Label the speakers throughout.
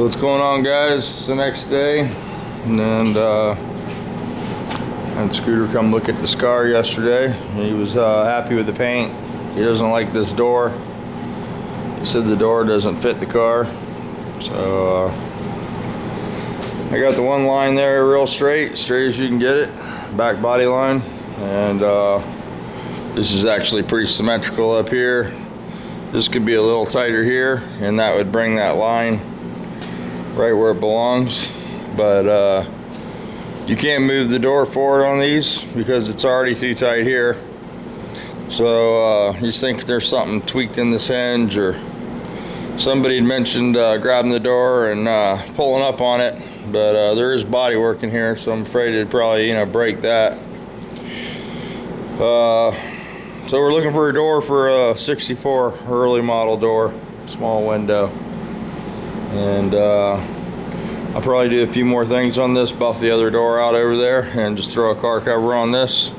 Speaker 1: So what's going on, guys? It's the next day, and had Scooter come look at the scar yesterday. He was happy with the paint. He doesn't like this door. He said the door doesn't fit the car. So I got the one line there real straight as you can get it, back body line, and this is actually pretty symmetrical up here. This could be a little tighter here, and that would bring that line right where it belongs, but you can't move the door forward on these because it's already too tight here. So you think there's something tweaked in this hinge, or somebody had mentioned grabbing the door and pulling up on it, but there is body work in here, so I'm afraid it'd probably break that. So we're looking for a door for a 64 early model door, small window. And I'll probably do a few more things on this, buff the other door out over there, and just throw a car cover on this,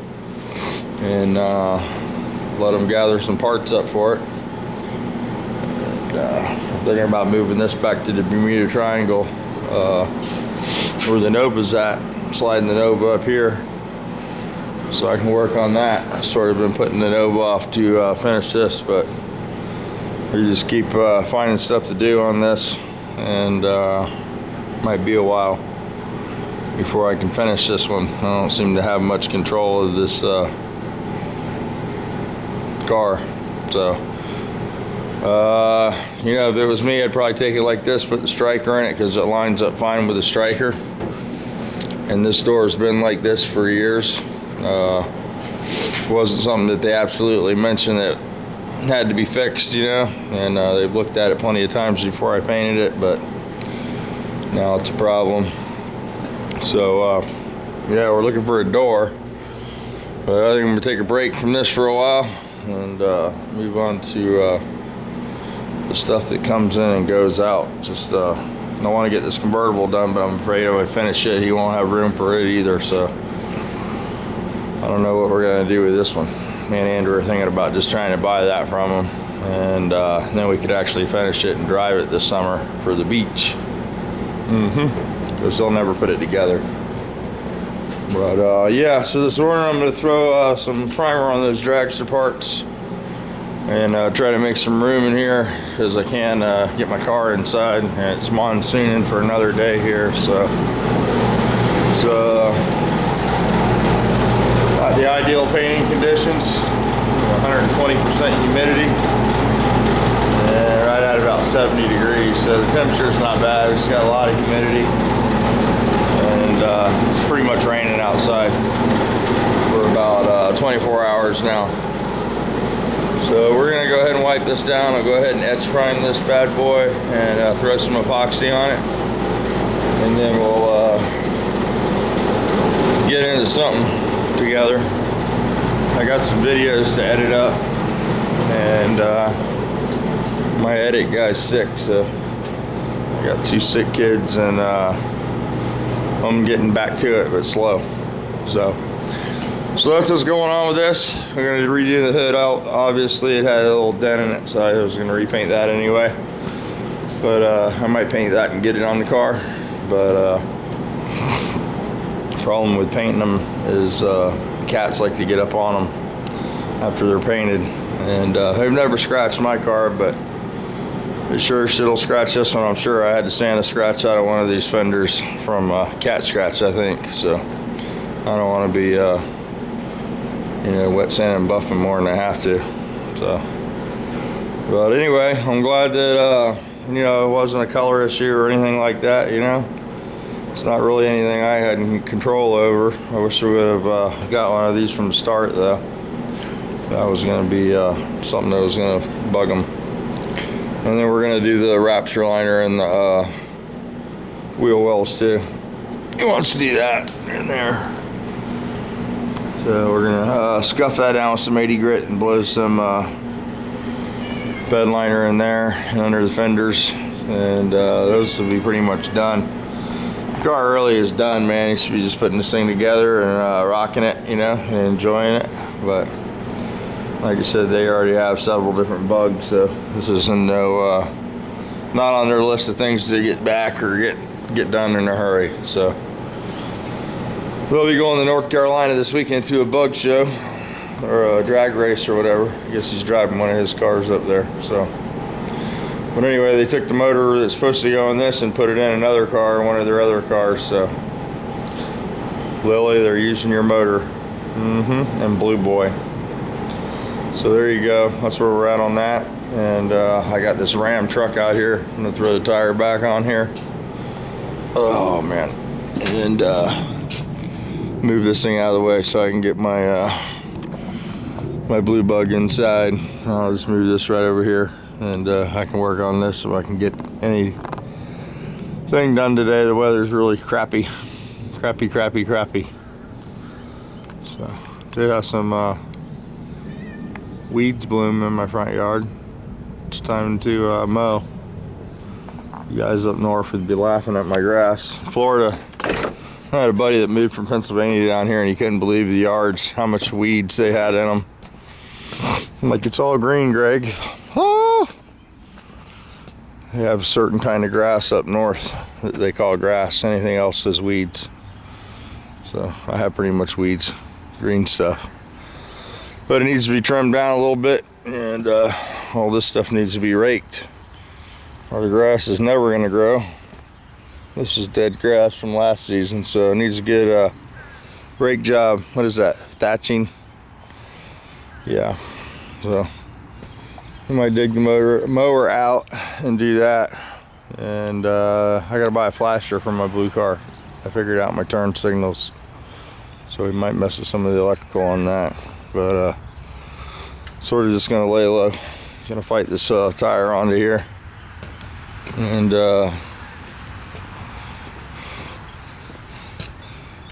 Speaker 1: and let them gather some parts up for it. And, I'm thinking about moving this back to the Bermuda Triangle, where the Nova's at, sliding the Nova up here, so I can work on that. I've sort of been putting the Nova off to finish this, but we just keep finding stuff to do on this, and might be a while before I can finish this one. I don't seem to have much control of this car. So if it was me, I'd probably take it like this, put the striker in it, because it lines up fine with the striker. And this door has been like this for years. It wasn't something that they absolutely mentioned that had to be fixed, and they've looked at it plenty of times before I painted it, but now it's a problem. So yeah, we're looking for a door, but I think I'm gonna take a break from this for a while and move on to the stuff that comes in and goes out. Just I want to get this convertible done, but I'm afraid if I finish it, he won't have room for it either. So I don't know what we're gonna do with this one. Me and Andrew are thinking about just trying to buy that from him, and then we could actually finish it and drive it this summer for the beach. Because they'll never put it together. But yeah, so this morning I'm going to throw some primer on those dragster parts and try to make some room in here, because I can get my car inside, and it's monsooning for another day here, so it's not the ideal painting conditions. 120% humidity, and right at about 70 degrees, so the temperature's not bad. It's got a lot of humidity, and it's pretty much raining outside for about 24 hours now. So we're gonna go ahead and wipe this down. I'll go ahead and etch prime this bad boy and throw some epoxy on it, and then we'll get into something together. I got some videos to edit up, and my edit guy's sick, so I got 2 sick kids, and I'm getting back to it, but slow. So that's what's going on with this. We're going to redo the hood out. Obviously it had a little dent in it, so I was going to repaint that anyway, but I might paint that and get it on the car. But the problem with painting them is cats like to get up on them after they're painted, and they've never scratched my car, but it sure shit'll scratch this one. I'm sure I had to sand a scratch out of one of these fenders from cat scratch, I think. So I don't want to be wet sanding and buffing more than I have to. So, but anyway, I'm glad that it wasn't a color issue or anything like that. It's not really anything I had any control over. I wish I would have got one of these from the start, though. That was going to be something that was going to bug them. And then we're going to do the rapture liner and the wheel wells too. He wants to do that in there. So we're going to scuff that down with some 80 grit and blow some bed liner in there and under the fenders. And those will be pretty much done. The car really is done, man. You should be just putting this thing together and rocking it, and enjoying it. But like I said, they already have several different bugs, so this isn't no not on their list of things to get back or get done in a hurry. So we'll be going to North Carolina this weekend to a bug show or a drag race or whatever. I guess he's driving one of his cars up there. So, but anyway, they took the motor that's supposed to go in this and put it in another car, one of their other cars. So Lily, they're using your motor. And Blue Boy. So there you go. That's where we're at on that. And I got this Ram truck out here. I'm gonna throw the tire back on here. Oh man. And move this thing out of the way so I can get my my blue bug inside. I'll just move this right over here, and I can work on this so I can get anything done today. The weather's really crappy. Crappy. So did have some weeds bloom in my front yard. It's time to mow. You guys up north would be laughing at my grass. Florida, I had a buddy that moved from Pennsylvania down here, and he couldn't believe the yards, how much weeds they had in them. I'm like, it's all green, Greg. Oh! They have a certain kind of grass up north that they call grass. Anything else is weeds. So I have pretty much weeds, green stuff. But it needs to be trimmed down a little bit, and all this stuff needs to be raked, or the grass is never going to grow. This is dead grass from last season, so it needs to get a rake job. What is that? Thatching? Yeah. So I might dig the mower out and do that. And I got to buy a flasher for my blue car. I figured out my turn signals, so we might mess with some of the electrical on that. But sort of just gonna lay low. Gonna fight this tire onto here, and got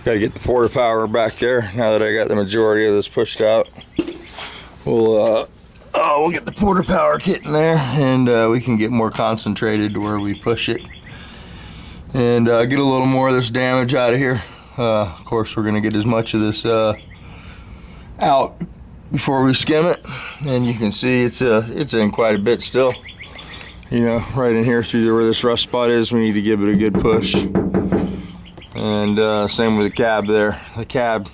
Speaker 1: to get the porta power back there. Now that I got the majority of this pushed out, we'll get the porta power kit in there, and we can get more concentrated to where we push it, and get a little more of this damage out of here. Of course, we're gonna get as much of this out before we skim it, and you can see it's in quite a bit still. You know, right in here through where this rust spot is, we need to give it a good push. And same with the cab there. The cab,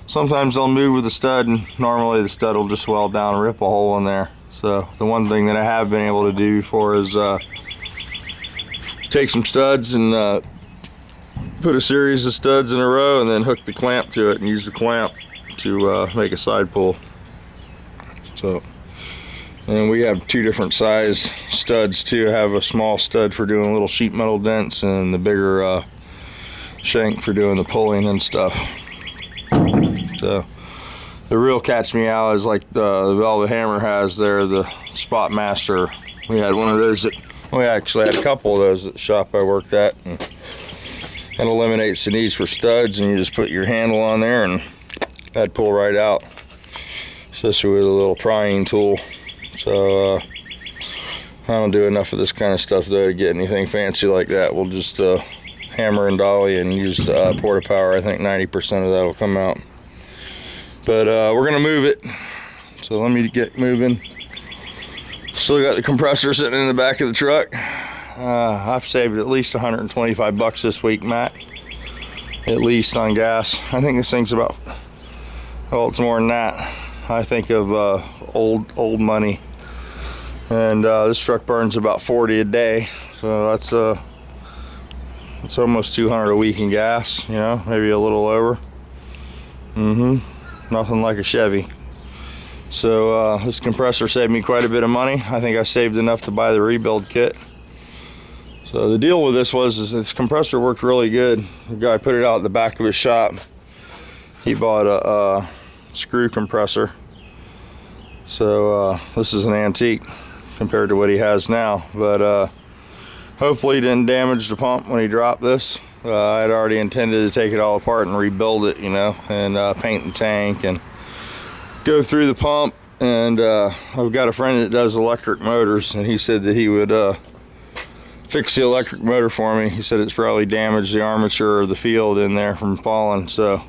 Speaker 1: sometimes they'll move with the stud, and normally the stud will just weld down and rip a hole in there. So the one thing that I have been able to do before is take some studs and put a series of studs in a row, and then hook the clamp to it and use the clamp to make a side pull. So, and we have two different size studs too. I have a small stud for doing little sheet metal dents, and the bigger shank for doing the pulling and stuff. So the real catch me out is like the Velvet Hammer has there, the Spot Master. We had one of those we actually had a couple of those at the shop I worked at, and it eliminates the needs for studs, and you just put your handle on there and that'd pull right out, especially with a little prying tool. So I don't do enough of this kind of stuff though to get anything fancy like that. We'll just hammer and dolly and use the porta power. I think 90% of that will come out. But we're gonna move it, so let me get moving. Still got the compressor sitting in the back of the truck. I've saved at least 125 bucks this week, Matt, at least on gas. I think this thing's about, well, it's more than that. I think of old money, and this truck burns about 40 a day, so that's it's almost 200 a week in gas, you know, maybe a little over. Nothing like a Chevy. So this compressor saved me quite a bit of money. I think I saved enough to buy the rebuild kit. So the deal with this is this compressor worked really good. The guy put it out at the back of his shop. He bought a screw compressor. So this is an antique compared to what he has now. But hopefully he didn't damage the pump when he dropped this. I had already intended to take it all apart and rebuild it, you know, and paint the tank and go through the pump. And I've got a friend that does electric motors, and he said that he would fix the electric motor for me. He said it's probably damaged the armature or the field in there from falling. So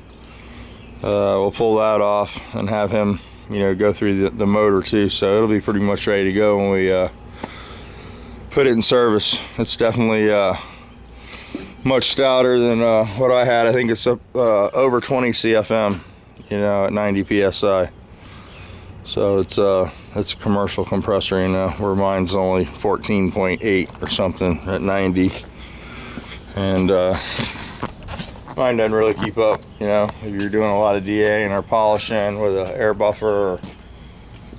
Speaker 1: we'll pull that off and have him, you know, go through the motor too. So it'll be pretty much ready to go when we put it in service. It's definitely much stouter than what I had. I think it's up over 20 CFM, you know, at 90 psi. So it's a commercial compressor, you know, where mine's only 14.8 or something at 90, and mine doesn't really keep up. You know, if you're doing a lot of DA or polishing with an air buffer or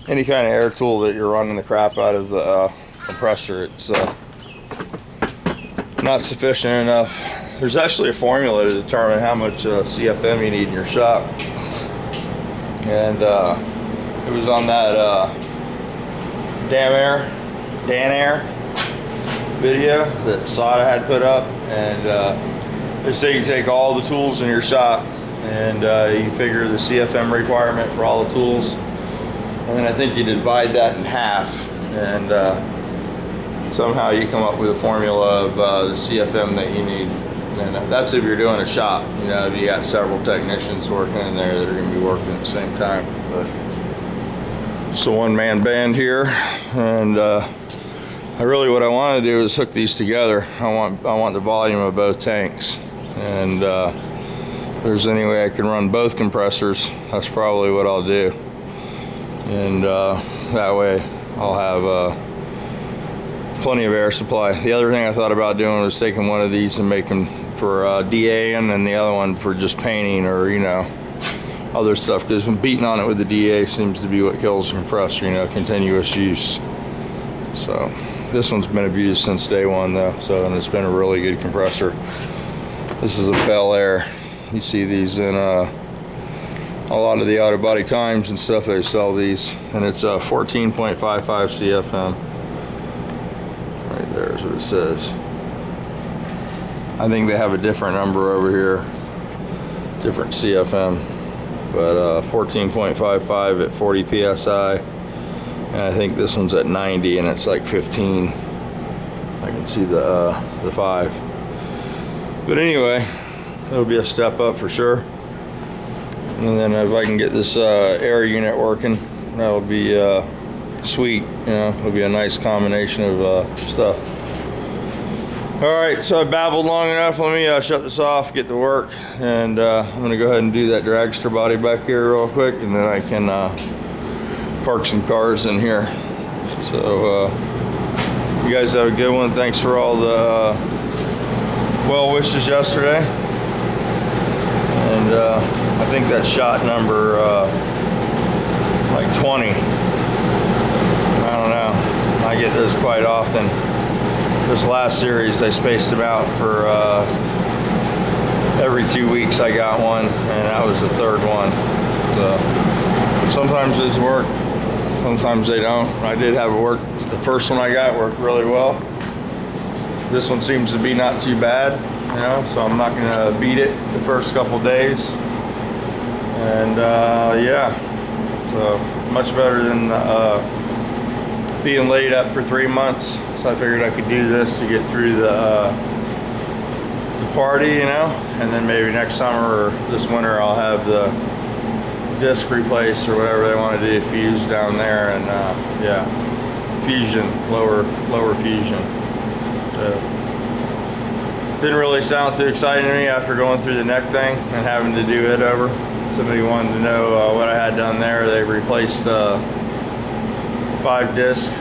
Speaker 1: any kind of air tool that you're running the crap out of the compressor, it's not sufficient enough. There's actually a formula to determine how much CFM you need in your shop, and it was on that Dan Air video that Sada had put up, and they say you take all the tools in your shop and you figure the CFM requirement for all the tools, and then I think you divide that in half, and somehow you come up with a formula of the CFM that you need. And that's if you're doing a shop, you know, if you got several technicians working in there that are going to be working at the same time. But it's a one-man band here, and what I want to do is hook these together. I want the volume of both tanks, and if there's any way I can run both compressors, that's probably what I'll do, and that way I'll have plenty of air supply. The other thing I thought about doing was taking one of these and making for DAing, and the other one for just painting or, you know, other stuff, because beating on it with the DA seems to be what kills the compressor, you know, continuous use. So this one's been abused since day one though, so, and it's been a really good compressor. This is a Bel Air. You see these in a lot of the auto body times and stuff, they sell these, and it's 14.55 CFM. Right there is what it says. I think they have a different number over here, different CFM, but 14.55 at 40 psi, and I think this one's at 90 and it's like 15. I can see the 5, but anyway, it'll be a step up for sure. And then if I can get this air unit working, that'll be sweet. You know, it'll be a nice combination of stuff. All right, so I babbled long enough. Let me shut this off, get to work, and I'm gonna go ahead and do that dragster body back here real quick, and then I can park some cars in here. So you guys have a good one. Thanks for all the well wishes yesterday, and I think that shot number like 20. I don't know, I get those quite often. This last series, they spaced them out for every 2 weeks. I got one, and that was the third one. So sometimes these work, sometimes they don't. I did have it work. The first one I got worked really well. This one seems to be not too bad, you know, so I'm not gonna beat it the first couple days. And yeah, so much better than being laid up for 3 months. So I figured I could do this to get through the party, you know, and then maybe next summer or this winter I'll have the disc replaced or whatever they want to do, fuse down there, and yeah, fusion, lower fusion. So didn't really sound too exciting to me after going through the neck thing and having to do it over. Somebody wanted to know what I had done there. They replaced 5 discs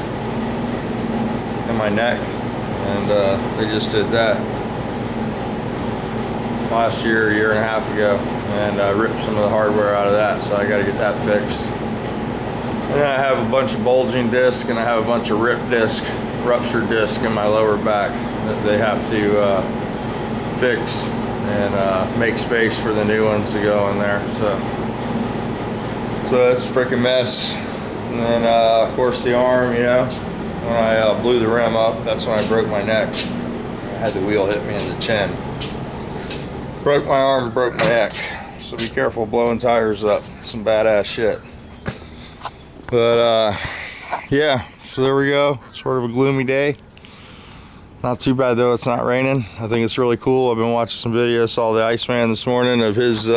Speaker 1: in my neck, and they just did that last year, year and a half ago, and I ripped some of the hardware out of that, so I got to get that fixed. And then I have a bunch of bulging disc, and I have a bunch of ripped disc, ruptured disc in my lower back that they have to fix and make space for the new ones to go in there. So that's a freaking mess. And then of course the arm, you know, when I blew the rim up, that's when I broke my neck. I had the wheel hit me in the chin. Broke my arm and broke my neck. So be careful blowing tires up. Some badass shit. But yeah, so there we go. Sort of a gloomy day. Not too bad though, it's not raining. I think it's really cool. I've been watching some videos, saw the Iceman this morning of his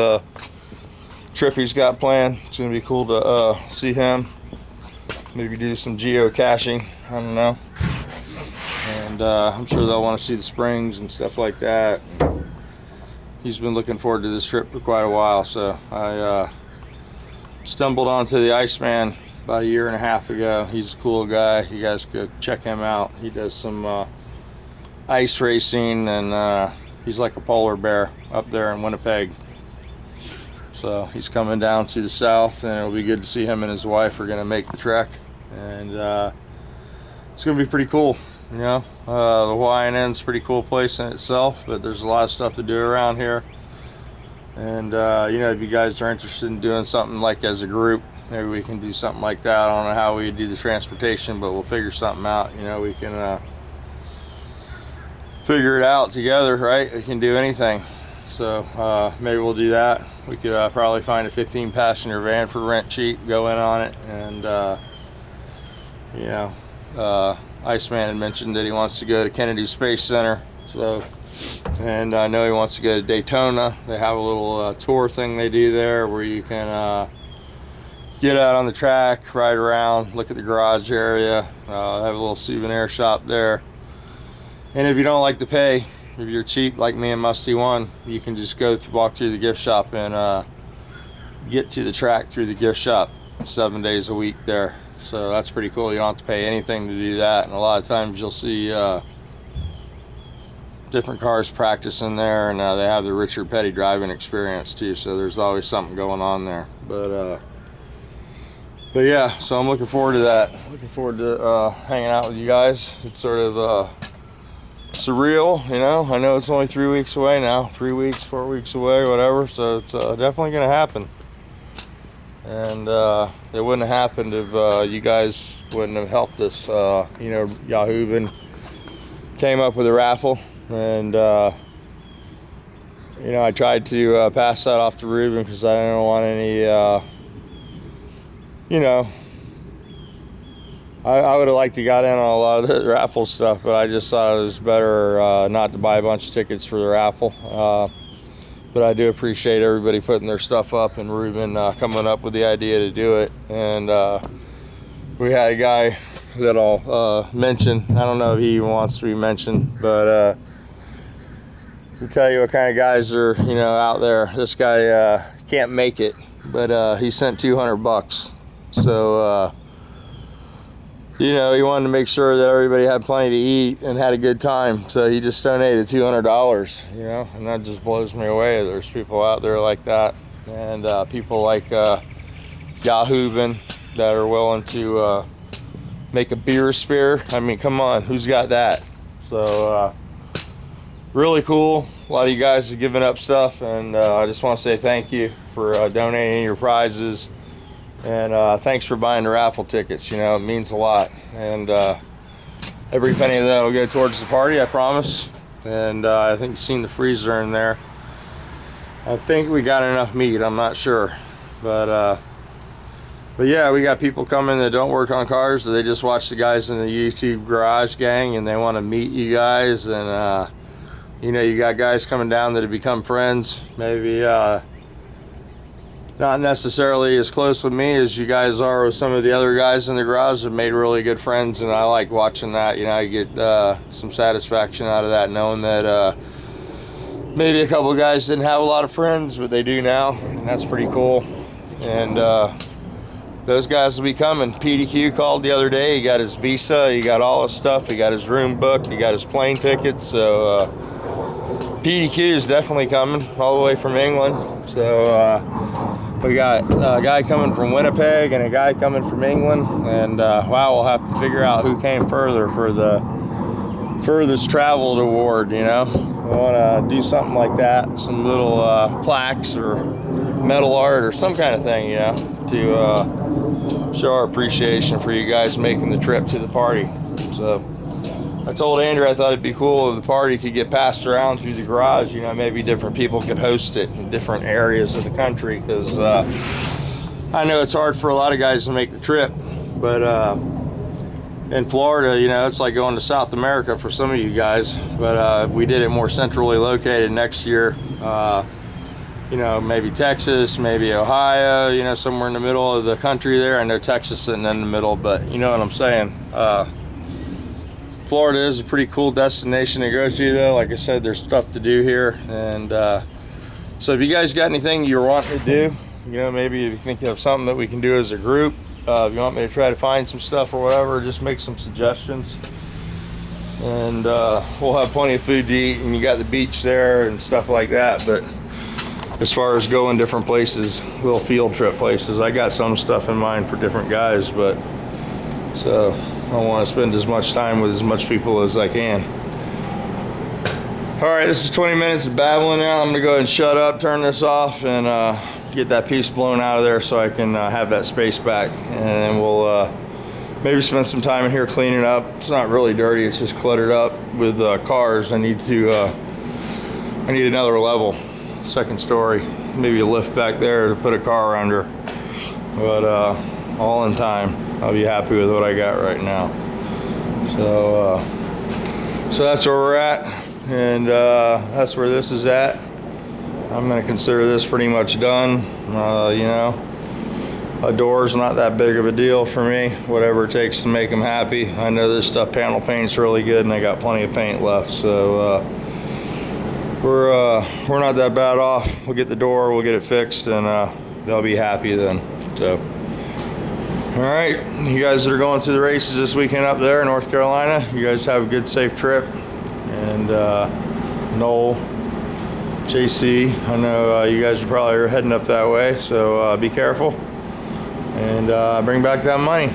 Speaker 1: trip he's got planned. It's gonna be cool to see him. Maybe do some geocaching, I don't know. I'm sure they'll want to see the springs and stuff like that. He's been looking forward to this trip for quite a while, so I stumbled onto the Iceman about 1.5 years ago. He's a cool guy. You guys could check him out. He does some ice racing, and he's like a polar bear up there in Winnipeg. So he's coming down to the south, and it'll be good to see him and his wife are going to make the trek, and it's going to be pretty cool. You know, the Hawaiian End's a pretty cool place in itself, but there's a lot of stuff to do around here. And you know, if you guys are interested in doing something like as a group, maybe we can do something like that. I don't know how we do the transportation, but we'll figure something out. You know, we can figure it out together, right? We can do anything. So maybe we'll do that. We could probably find a 15-passenger van for rent cheap, go in on it, and you know, Iceman had mentioned that he wants to go to Kennedy Space Center, so, and I know he wants to go to Daytona. They have a little tour thing they do there where you can get out on the track, ride around, look at the garage area, have a little souvenir shop there. And if you don't like to pay, if you're cheap like me and Musty One, you can just go walk through the gift shop and get to the track through the gift shop 7 days a week there. So that's pretty cool. You don't have to pay anything to do that. And a lot of times you'll see different cars practicing there, and they have the Richard Petty driving experience too. So there's always something going on there. But yeah, so I'm looking forward to that. Looking forward to hanging out with you guys. It's sort of surreal, you know. I know it's only 3 weeks away now, 3 weeks, 4 weeks away, whatever. So it's definitely going to happen. And it wouldn't have happened if you guys wouldn't have helped us. You know, Yahoo came up with a raffle, and you know, I tried to pass that off to Ruben because I didn't want any, you know, I would have liked to got in on a lot of the raffle stuff, but I just thought it was better not to buy a bunch of tickets for the raffle. But I do appreciate everybody putting their stuff up, and Ruben coming up with the idea to do it. And we had a guy that I'll mention. I don't know if he even wants to be mentioned, but to tell you what kind of guys are, you know, out there. This guy can't make it, but he sent $200. So you know, he wanted to make sure that everybody had plenty to eat and had a good time, so he just donated $200, you know, and that just blows me away. There's people out there like that, and people like Yahoo that are willing to make a beer spear. I mean, come on, who's got that? So really cool. A lot of you guys have given up stuff, and I just want to say thank you for donating your prizes. And thanks for buying the raffle tickets. You know, it means a lot. And every penny of that will go towards the party, I promise. And I think you've seen the freezer in there. I think we got enough meat. I'm not sure. But yeah, we got people coming that don't work on cars. So they just watch the guys in the YouTube Garage Gang, and they want to meet you guys. And, you know, you got guys coming down that have become friends. Maybe not necessarily as close with me as you guys are with some of the other guys in the garage. Have made really good friends, and I like watching that. You know, I get some satisfaction out of that, knowing that maybe a couple of guys didn't have a lot of friends, but they do now, and that's pretty cool. And those guys will be coming. PDQ called the other day. He got his visa, he got all his stuff, he got his room booked, he got his plane tickets. So PDQ is definitely coming all the way from England. So we got a guy coming from Winnipeg and a guy coming from England, and wow, we'll have to figure out who came further for the furthest traveled award. You know, we want to do something like that, some little plaques or metal art or some kind of thing, you know, to show our appreciation for you guys making the trip to the party. So I told Andrew I thought it'd be cool if the party could get passed around through the garage. You know, maybe different people could host it in different areas of the country, because I know it's hard for a lot of guys to make the trip. But in Florida, you know, it's like going to South America for some of you guys. But we did it more centrally located next year. You know, maybe Texas, maybe Ohio, you know, somewhere in the middle of the country there. I know Texas isn't in the middle, but you know what I'm saying. Florida is a pretty cool destination to go to, though. Like I said, there's stuff to do here, and so if you guys got anything you're wanting to do, you know, maybe if you think of something that we can do as a group, if you want me to try to find some stuff or whatever, just make some suggestions, and we'll have plenty of food to eat, and you got the beach there and stuff like that. But as far as going different places, little field trip places, I got some stuff in mind for different guys, but so I want to spend as much time with as much people as I can. All right, this is 20 minutes of babbling now. I'm gonna go ahead and shut up, turn this off, and get that piece blown out of there so I can have that space back. And then we'll maybe spend some time in here cleaning up. It's not really dirty, it's just cluttered up with cars. I need another level, second story, maybe a lift back there to put a car under. But all in time. I'll be happy with what I got right now. So that's where we're at, and that's where this is at. I'm gonna consider this pretty much done. You know, a door's not that big of a deal for me. Whatever it takes to make them happy. I know this stuff, panel paint's really good, and I got plenty of paint left. So we're not that bad off. We'll get the door, we'll get it fixed, and they'll be happy then. So. All right, you guys that are going to the races this weekend up there in North Carolina, you guys have a good, safe trip. And Noel, JC, I know you guys are probably heading up that way, so be careful and bring back that money.